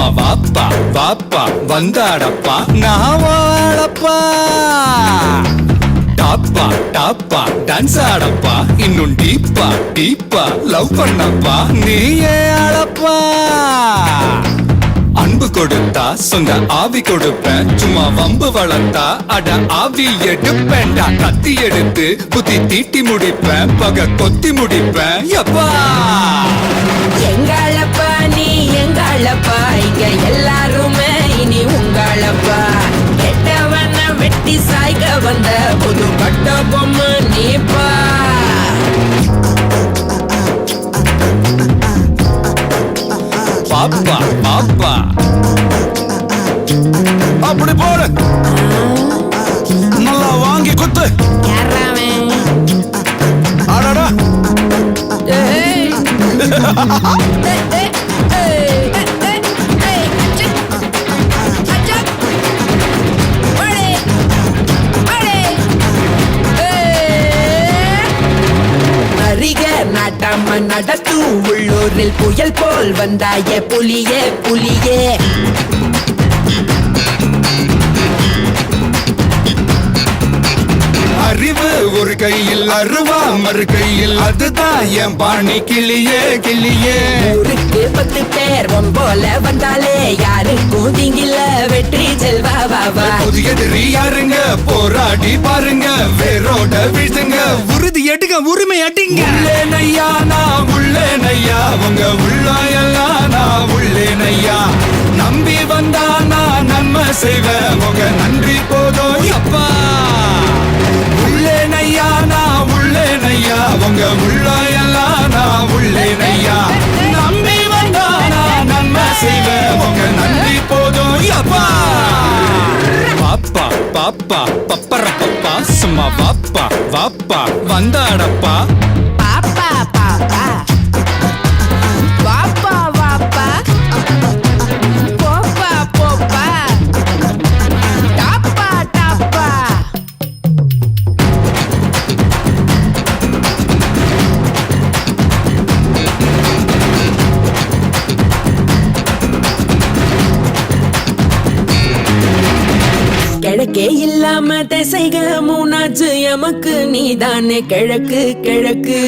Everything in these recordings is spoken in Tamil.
சும்மா வாப்பா வாப்பா வந்தாடப்பா நான் வாழப்பா. டாப்பா டாப்பா டான்ஸ் ஆடப்பா இன்னும் டீப்பா டீப்பா லவ் பண்ணப்பா நீயே ஆளப்பா. அன்பு கொடுத்தா சொந்த ஆவி கொடுப்பேன், சும்மா வம்பு வளர்த்தா அட ஆவி எடுப்பேன்டா. கத்தி எடுத்து புத்தி தீட்டி முடிப்பேன், பக கொத்தி முடிப்பேன் எப்பா. எங்களப்பா நீ எங்களப்பா, இங்க எல்லாருமே இனி உங்களப்பா. கெட்டவன வெட்டி சாய்க்க வந்த புது கட்ட பொம்மை நீப்பா. பாப்பா பாப்பா அப்படி போடு, நல்லா வாங்கி குத்து. அடடா நாட்டாம நடத்து உள்ளூரில் புயல் போல் வந்தாய புலியே புலியே. அறிவு ஒரு கையில் அருவா மறு கையில், அதுதான் என் பாணி கிளியே கிளியே. ஊருக்கு 10 பேர் போல வந்தாலே யாருக்கும் திங்கில வெற்றி செல்வா வாவா. புதிய எதிரி யாருங்க போராடி பாருங்க, வேரோட வீழ்த்துங்க உறுதி எடுங்க உரிமை அடிங்க. உள்ளே நையா நான் உள்ளே நையா, உங்க உள்ளாயெல்லாம் நான் உள்ளே நையா. நம்பி வந்தா நான் நன்மை செய்வேன், உங்க நன்றி போதும் எப்பா. உள்ளே நையா நான் உள்ளே நையா, உங்க உள்ளாயெல்லாம் நான் உள்ளே நையா. நம்பி வந்தா நான் நன்மை செய்வேன், உங்க நன்றி போதும் எப்பா. பாப்பா பாப்பா பப்பர பப்பா சும்மா வாப்பா வாப்பா வந்தாடப்பா. பாப்பா பாப்பா வாப்பா வாப்பா போப்பா போப்பா டாப்பா டாப்பா. கிழக்கே இல்லாம திசைக மூணாச்சு எமக்கு, நீதானே கிழக்கு கிழக்கு.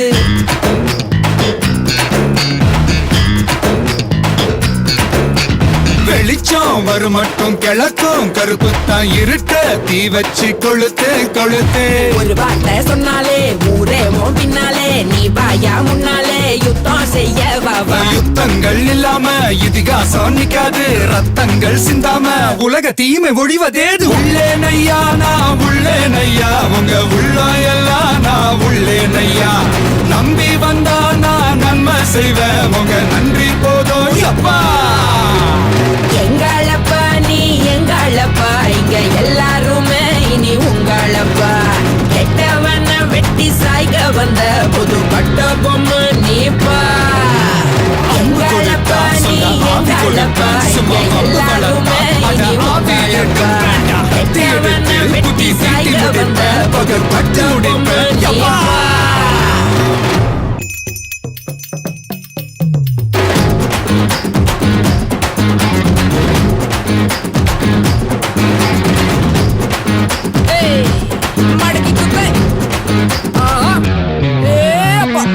வெளிச்சம் வரும் மட்டும் கிழக்கும் கருப்புத்தான் இருட்ட தீ வச்சு கொளுத்து கொளுத்து. ஒரு வார்த்தை சொன்னாலே ஊரே பின்னாலே, நீ வாயா முன்னாலே யுத்தம் செய்ய வாவா. யுத்தங்கள் இல்லாம இதிகாசம் நிக்காது, ரத்தங்கள் சிந்தாம உலக தீமை ஒழிவதேது. உள்ளே நையா நான் உள்ளே நையா, உங்க உள்ளாயெல்லாம் நான் உள்ளே நையா. நம்பி வந்தா நான் நன்மை செய்வேன், உங்க நன்றி போதும் எப்பா. எங்களப்பா நீ எங்களப்பா, இங்க எல்லாருமே இனி உங்களப்பா. கெட்டவன வெட்டி சாய்க்க வந்த புது கட்ட பொம்மை நீப்பா. எங்களப்பா நீ எங்களப்பா, இங்க எல்லாருமே இனி உங்களப்பா. கெட்டவன வெட்டி சாய்க்க வந்த புது கட்ட பொம்மை நீப்பா.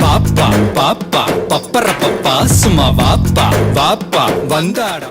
பாப்பா பாப்பா பப்பர பப்பா சும்மா வாப்பா வாப்பா வந்தாட.